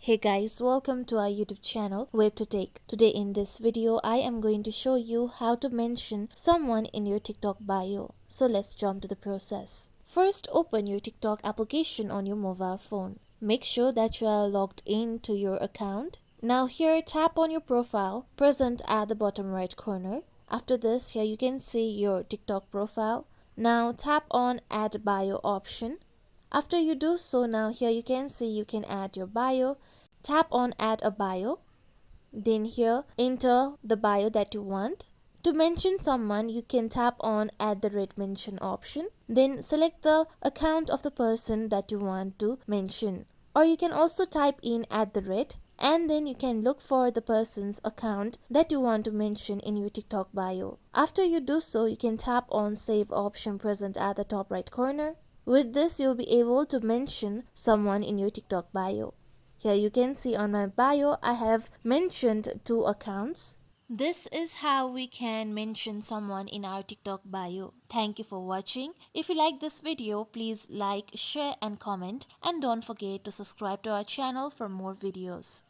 Hey guys, welcome to our YouTube channel WebToTech. Today in this video, I am going to show you how to mention someone in your TikTok bio. So let's jump to the process. First, open your TikTok application on your mobile phone. Make sure that you are logged in to your account. Now here, tap on your profile, present at the bottom right corner. After this, here you can see your TikTok profile. Now tap on Add Bio option. After you do so, now here you can see you can add your bio. Tap on Add a Bio. Then here, enter the bio that you want. To mention someone, you can tap on Add the Red Mention option. Then select the account of the person that you want to mention. Or you can also type in Add the Red, and then you can look for the person's account that you want to mention in your TikTok bio. After you do so, you can tap on Save option present at the top right corner. With this, you'll be able to mention someone in your TikTok bio. Here you can see on my bio, I have mentioned 2 accounts. This is how we can mention someone in our TikTok bio. Thank you for watching. If you like this video, please like, share and comment. And don't forget to subscribe to our channel for more videos.